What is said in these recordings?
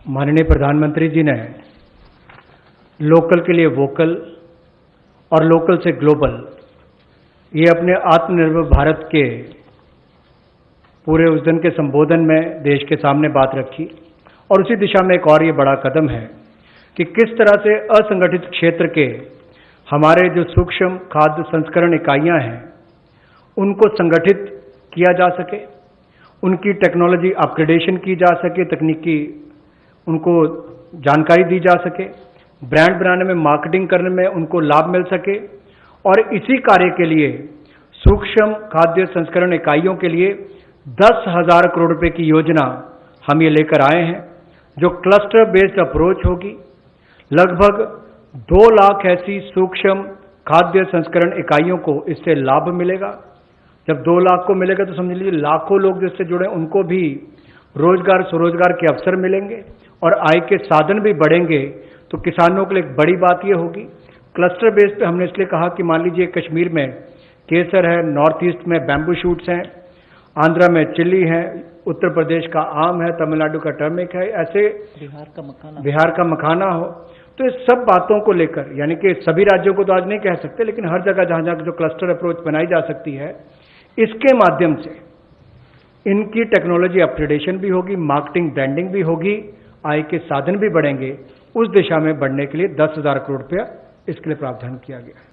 माननीय प्रधानमंत्री जी ने लोकल के लिए वोकल और लोकल से ग्लोबल ये अपने आत्मनिर्भर भारत के पूरे उस दिन के संबोधन में देश के सामने बात रखी और उसी दिशा में एक और ये बड़ा कदम है कि किस तरह से असंगठित क्षेत्र के हमारे जो सूक्ष्म खाद्य संस्करण इकाइयां हैं उनको संगठित किया जा सके, उनकी टेक्नोलॉजी अपग्रेडेशन की जा सके, तकनीकी उनको जानकारी दी जा सके, ब्रांड बनाने में, मार्केटिंग करने में उनको लाभ मिल सके। और इसी कार्य के लिए सूक्ष्म खाद्य संस्करण इकाइयों के लिए 10,000 करोड़ रुपए की योजना हम ये लेकर आए हैं, जो क्लस्टर बेस्ड अप्रोच होगी। लगभग 2 लाख ऐसी सूक्ष्म खाद्य संस्करण इकाइयों को इससे लाभ मिलेगा। जब 2 लाख को मिलेगा तो समझ लीजिए लाखों लोग जिससे जुड़े उनको भी रोजगार स्वरोजगार के अवसर मिलेंगे और आय के साधन भी बढ़ेंगे। तो किसानों के लिए एक बड़ी बात यह होगी। क्लस्टर बेस पे हमने इसलिए कहा कि मान लीजिए कश्मीर में केसर है, नॉर्थ ईस्ट में बैम्बू शूट्स हैं, आंध्रा में चिल्ली है, उत्तर प्रदेश का आम है, तमिलनाडु का टर्मिक है, ऐसे बिहार का मखाना हो। तो इस सब बातों को लेकर, यानी कि सभी राज्यों को तो आज नहीं कह सकते, लेकिन हर जगह जहां जहां जो क्लस्टर अप्रोच बनाई जा सकती है, इसके माध्यम से इनकी टेक्नोलॉजी अपग्रेडेशन भी होगी, मार्केटिंग ब्रांडिंग भी होगी, आय के साधन भी बढ़ेंगे। उस दिशा में बढ़ने के लिए 10,000 करोड़ रुपया इसके लिए प्रावधान किया गया है।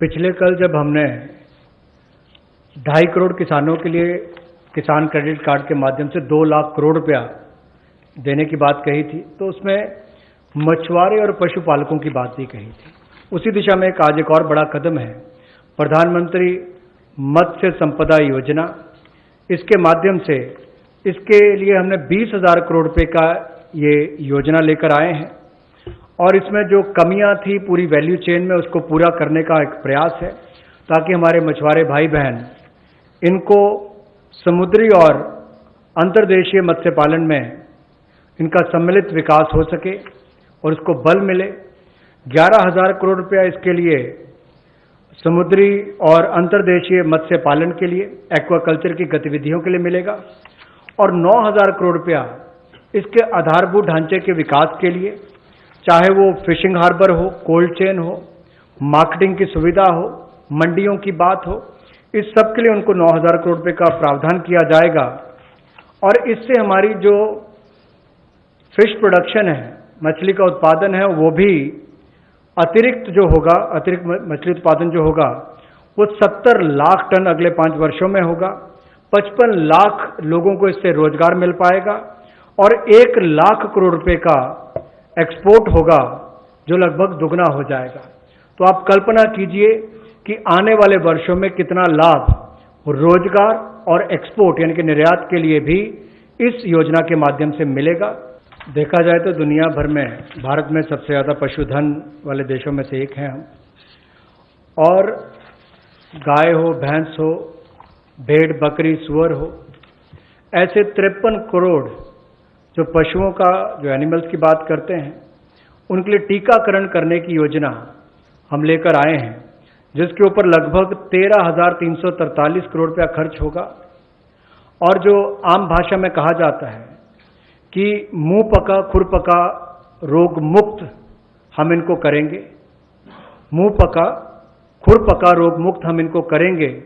पिछले कल जब हमने 2.5 करोड़ किसानों के लिए किसान क्रेडिट कार्ड के माध्यम से 2 लाख करोड़ रुपया देने की बात कही थी, तो उसमें मछुआरे और पशुपालकों की बात भी कही थी। उसी दिशा में आज एक और बड़ा कदम है, प्रधानमंत्री मत्स्य संपदा योजना। इसके माध्यम से इसके लिए हमने 20,000 करोड़ रुपए का ये योजना लेकर आए हैं और इसमें जो कमियां थी पूरी वैल्यू चेन में उसको पूरा करने का एक प्रयास है, ताकि हमारे मछुआरे भाई बहन इनको समुद्री और अंतर्देशीय मत्स्य पालन में इनका सम्मिलित विकास हो सके और उसको बल मिले। 11,000 करोड़ रुपया इसके लिए समुद्री और अंतर्देशीय मत्स्य पालन के लिए, एक्वाकल्चर की गतिविधियों के लिए मिलेगा और 9,000 करोड़ रुपया इसके आधारभूत ढांचे के विकास के लिए, चाहे वो फिशिंग हार्बर हो, कोल्ड चेन हो, मार्केटिंग की सुविधा हो, मंडियों की बात हो, इस सब के लिए उनको 9,000 करोड़ रुपए का प्रावधान किया जाएगा। और इससे हमारी जो फिश प्रोडक्शन है, मछली का उत्पादन है, वो भी अतिरिक्त जो होगा, अतिरिक्त मछली उत्पादन जो होगा वो 70 लाख टन अगले 5 वर्षों में होगा। 55 लाख लोगों को इससे रोजगार मिल पाएगा और 1 लाख करोड़ रुपए का एक्सपोर्ट होगा, जो लगभग दुगना हो जाएगा। तो आप कल्पना कीजिए कि आने वाले वर्षों में कितना लाभ रोजगार और एक्सपोर्ट यानी कि निर्यात के लिए भी इस योजना के माध्यम से मिलेगा। देखा जाए तो दुनिया भर में भारत में सबसे ज्यादा पशुधन वाले देशों में से एक हैं हम, और गाय हो, भैंस हो, भेड़, बकरी, सुअर हो, ऐसे 53 करोड़ जो पशुओं का, जो एनिमल्स की बात करते हैं, उनके लिए टीकाकरण करने की योजना हम लेकर आए हैं, जिसके ऊपर लगभग 13,343 करोड़ रुपया खर्च होगा। और जो आम भाषा में कहा जाता है कि मुंह पका खुर पका रोग मुक्त हम इनको करेंगे, मुंह पका खुर पका रोग मुक्त हम इनको करेंगे,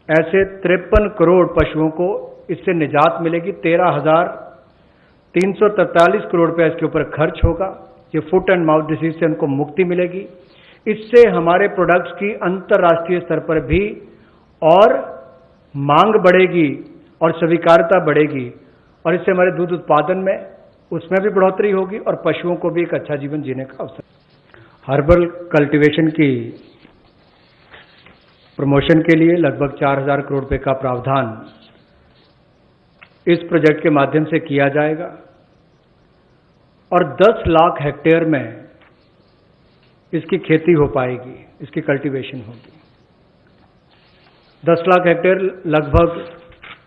ऐसे 53 करोड़ पशुओं को इससे निजात मिलेगी। 13,343 करोड़ रुपया इसके ऊपर खर्च होगा। ये फुट एंड माउथ डिसीज से उनको मुक्ति मिलेगी। इससे हमारे प्रोडक्ट्स की अंतर्राष्ट्रीय स्तर पर भी और मांग बढ़ेगी और स्वीकार्यता बढ़ेगी और इससे हमारे दूध उत्पादन में उसमें भी बढ़ोतरी होगी और पशुओं को भी एक अच्छा जीवन जीने का अवसर। हर्बल कल्टीवेशन की प्रमोशन के लिए लगभग 4,000 करोड़ रुपए का प्रावधान इस प्रोजेक्ट के माध्यम से किया जाएगा और 10 लाख हेक्टेयर में इसकी खेती हो पाएगी, इसकी कल्टीवेशन होगी। 10 लाख हेक्टेयर लगभग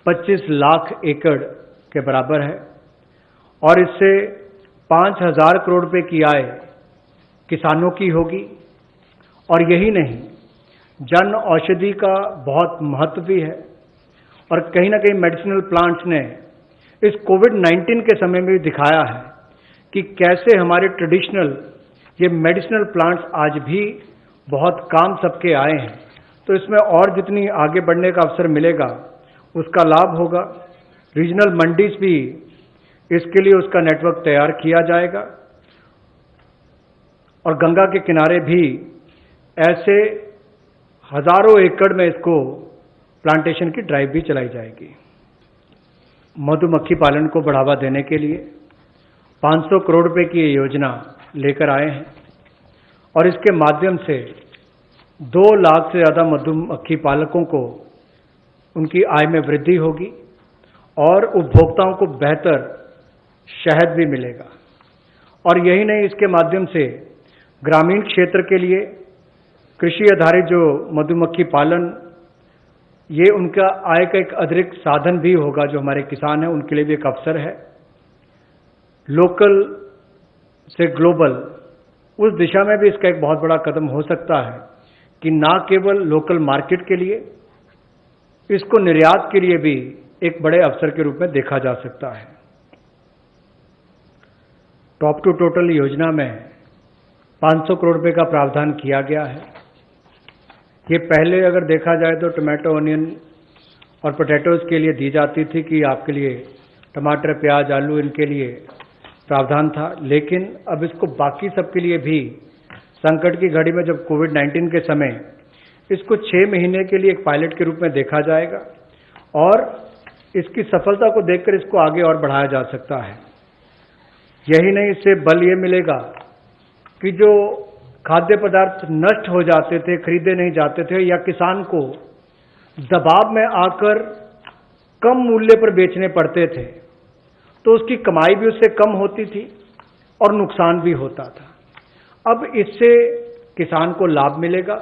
25 लाख एकड़ के बराबर है और इससे 5,000 करोड़ रुपए की आय किसानों की होगी। और यही नहीं, जन औषधि का बहुत महत्व भी है और कहीं ना कहीं मेडिसिनल प्लांट्स ने इस कोविड-19 के समय में भी दिखाया है कि कैसे हमारे ट्रेडिशनल ये मेडिसिनल प्लांट्स आज भी बहुत काम सबके आए हैं। तो इसमें और जितनी आगे बढ़ने का अवसर मिलेगा उसका लाभ होगा। रीजनल मंडीज भी इसके लिए उसका नेटवर्क तैयार किया जाएगा और गंगा के किनारे भी ऐसे हजारों एकड़ में इसको प्लांटेशन की ड्राइव भी चलाई जाएगी। मधुमक्खी पालन को बढ़ावा देने के लिए 500 करोड़ रुपए की ये योजना लेकर आए हैं और इसके माध्यम से 2 लाख से ज़्यादा मधुमक्खी पालकों को उनकी आय में वृद्धि होगी और उपभोक्ताओं को बेहतर शहद भी मिलेगा। और यही नहीं, इसके माध्यम से ग्रामीण क्षेत्र के लिए कृषि आधारित जो मधुमक्खी पालन, ये उनका आय का एक अतिरिक्त साधन भी होगा। जो हमारे किसान हैं उनके लिए भी एक अवसर है। लोकल से ग्लोबल, उस दिशा में भी इसका एक बहुत बड़ा कदम हो सकता है कि ना केवल लोकल मार्केट के लिए, इसको निर्यात के लिए भी एक बड़े अवसर के रूप में देखा जा सकता है। टॉप टू टोटल योजना में 500 करोड़ रुपए का प्रावधान किया गया है। ये पहले अगर देखा जाए तो टमाटो, ऑनियन और पोटैटोज के लिए दी जाती थी कि आपके लिए टमाटर, प्याज, आलू, इनके लिए प्रावधान था, लेकिन अब इसको बाकी सबके लिए भी संकट की घड़ी में, जब कोविड-19 के समय, इसको 6 महीने के लिए एक पायलट के रूप में देखा जाएगा और इसकी सफलता को देखकर इसको आगे और बढ़ाया जा सकता है। यही नहीं, इससे बल ये मिलेगा कि जो खाद्य पदार्थ नष्ट हो जाते थे, खरीदे नहीं जाते थे या किसान को दबाव में आकर कम मूल्य पर बेचने पड़ते थे, तो उसकी कमाई भी उससे कम होती थी और नुकसान भी होता था। अब इससे किसान को लाभ मिलेगा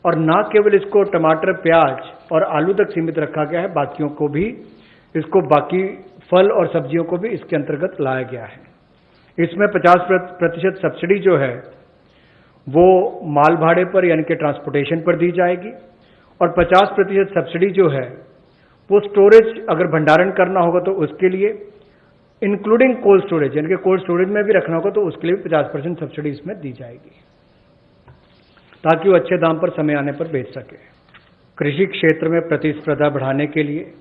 और न केवल इसको टमाटर, प्याज और आलू तक सीमित रखा गया है, बाकियों को भी, इसको बाकी फल और सब्जियों को भी इसके अंतर्गत लाया गया है। इसमें 50% सब्सिडी जो है वो माल भाड़े पर यानी कि ट्रांसपोर्टेशन पर दी जाएगी और 50% सब्सिडी जो है वो स्टोरेज, अगर भंडारण करना होगा तो उसके लिए, इंक्लूडिंग कोल्ड स्टोरेज, यानी कि कोल्ड स्टोरेज में भी रखना होगा तो उसके लिए भी 50% सब्सिडी इसमें दी जाएगी ताकि वो अच्छे दाम पर समय आने पर बेच सके। कृषि क्षेत्र में प्रतिस्पर्धा बढ़ाने के लिए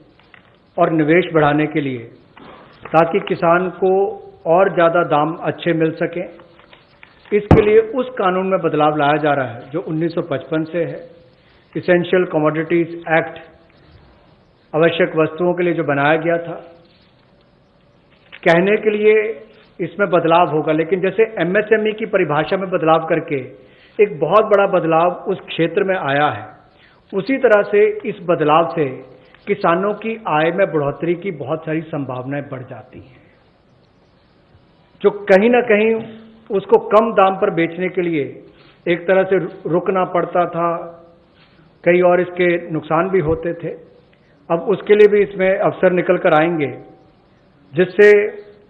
और निवेश बढ़ाने के लिए, ताकि किसान को और ज़्यादा दाम अच्छे मिल सकें, इसके लिए उस कानून में बदलाव लाया जा रहा है जो 1955 से है। इसेंशियल कमोडिटीज एक्ट, आवश्यक वस्तुओं के लिए जो बनाया गया था, कहने के लिए इसमें बदलाव होगा, लेकिन जैसे एमएसएमई की परिभाषा में बदलाव करके एक बहुत बड़ा बदलाव उस क्षेत्र में आया है, उसी तरह से इस बदलाव से किसानों की आय में बढ़ोतरी की बहुत सारी संभावनाएं बढ़ जाती हैं। जो कहीं ना कहीं उसको कम दाम पर बेचने के लिए एक तरह से रुकना पड़ता था, कई और इसके नुकसान भी होते थे, अब उसके लिए भी इसमें अवसर निकल कर आएंगे, जिससे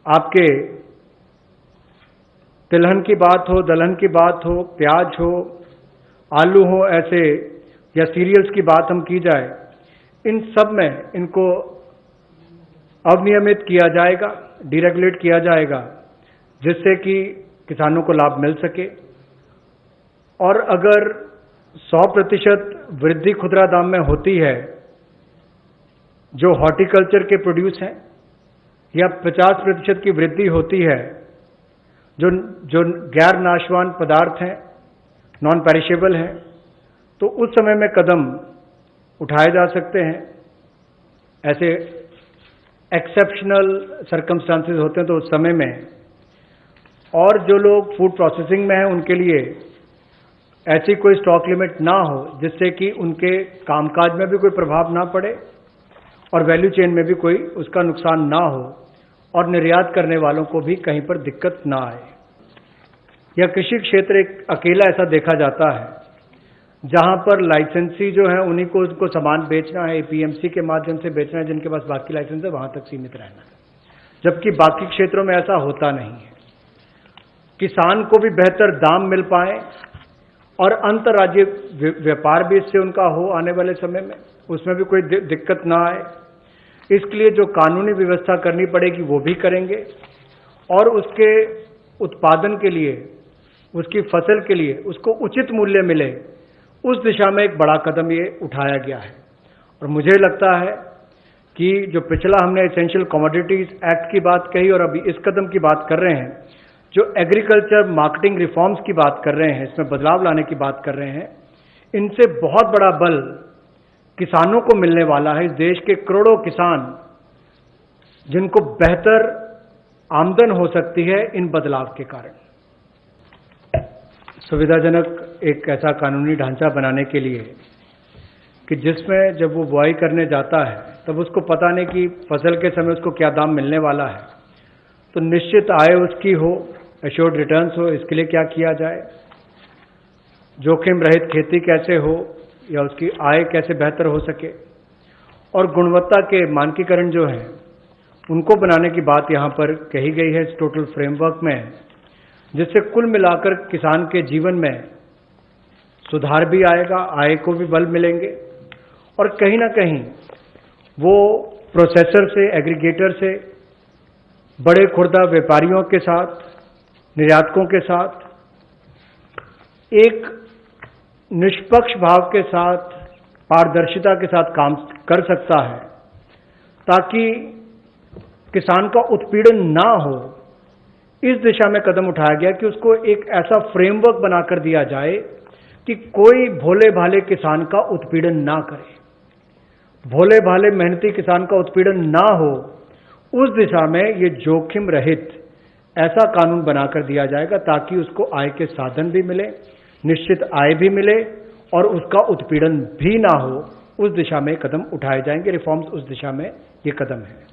आपके तिलहन की बात हो, दलहन की बात हो, प्याज हो, आलू हो, ऐसे या सीरियल्स की बात हम की जाए, इन सब में इनको अवनियमित किया जाएगा, डीरेगुलेट किया जाएगा, जिससे कि किसानों को लाभ मिल सके। और अगर 100% वृद्धि खुदरा दाम में होती है जो हॉर्टिकल्चर के प्रोड्यूस हैं, या 50% की वृद्धि होती है जो गैर नाशवान पदार्थ हैं, नॉन पेरिशेबल हैं, तो उस समय में कदम उठाए जा सकते हैं। ऐसे एक्सेप्शनल सर्कमस्टांसेस होते हैं तो उस समय में, और जो लोग फूड प्रोसेसिंग में हैं उनके लिए ऐसी कोई स्टॉक लिमिट ना हो जिससे कि उनके कामकाज में भी कोई प्रभाव ना पड़े और वैल्यू चेन में भी कोई उसका नुकसान ना हो और निर्यात करने वालों को भी कहीं पर दिक्कत ना आए। यह कृषि क्षेत्र एक अकेला ऐसा देखा जाता है जहां पर लाइसेंसी जो है उन्हीं को उनको सामान बेचना है, एपीएमसी के माध्यम से बेचना है, जिनके पास बाकी लाइसेंस है वहां तक सीमित रहना है, जबकि बाकी क्षेत्रों में ऐसा होता नहीं है। किसान को भी बेहतर दाम मिल पाए और अंतर्राज्यीय व्यापार भी इससे उनका हो आने वाले समय में, उसमें भी कोई दिक्कत ना आए, इसके लिए जो कानूनी व्यवस्था करनी पड़ेगी वो भी करेंगे और उसके उत्पादन के लिए, उसकी फसल के लिए उसको उचित मूल्य मिले, उस दिशा में एक बड़ा कदम ये उठाया गया है। और मुझे लगता है कि जो पिछला हमने एसेंशियल कमोडिटीज एक्ट की बात कही और अभी इस कदम की बात कर रहे हैं, जो एग्रीकल्चर मार्केटिंग रिफॉर्म्स की बात कर रहे हैं, इसमें बदलाव लाने की बात कर रहे हैं, इनसे बहुत बड़ा बल किसानों को मिलने वाला है। इस देश के करोड़ों किसान जिनको बेहतर आमदन हो सकती है इन बदलाव के कारण। सुविधाजनक एक ऐसा कानूनी ढांचा बनाने के लिए कि जिसमें जब वो बुआई करने जाता है तब उसको पता नहीं कि फसल के समय उसको क्या दाम मिलने वाला है, तो निश्चित आय उसकी हो, एश्योर्ड रिटर्न्स हो, इसके लिए क्या किया जाए, जोखिम रहित खेती कैसे हो या उसकी आय कैसे बेहतर हो सके, और गुणवत्ता के मानकीकरण जो है उनको बनाने की बात यहाँ पर कही गई है इस टोटल फ्रेमवर्क में, जिससे कुल मिलाकर किसान के जीवन में सुधार भी आएगा, आय को भी बल मिलेंगे और कहीं ना कहीं वो प्रोसेसर से, एग्रीगेटर से, बड़े खुर्दा व्यापारियों के साथ, निर्यातकों के साथ एक निष्पक्ष भाव के साथ, पारदर्शिता के साथ काम कर सकता है, ताकि किसान का उत्पीड़न ना हो। इस दिशा में कदम उठाया गया कि उसको एक ऐसा फ्रेमवर्क बनाकर दिया जाए कि कोई भोले भाले किसान का उत्पीड़न ना करे, भोले भाले मेहनती किसान का उत्पीड़न ना हो। उस दिशा में ये जोखिम रहित ऐसा कानून बनाकर दिया जाएगा ताकि उसको आय के साधन भी मिले, निश्चित आय भी मिले और उसका उत्पीड़न भी ना हो। उस दिशा में कदम उठाए जाएंगे, रिफॉर्म्स उस दिशा में ये कदम है।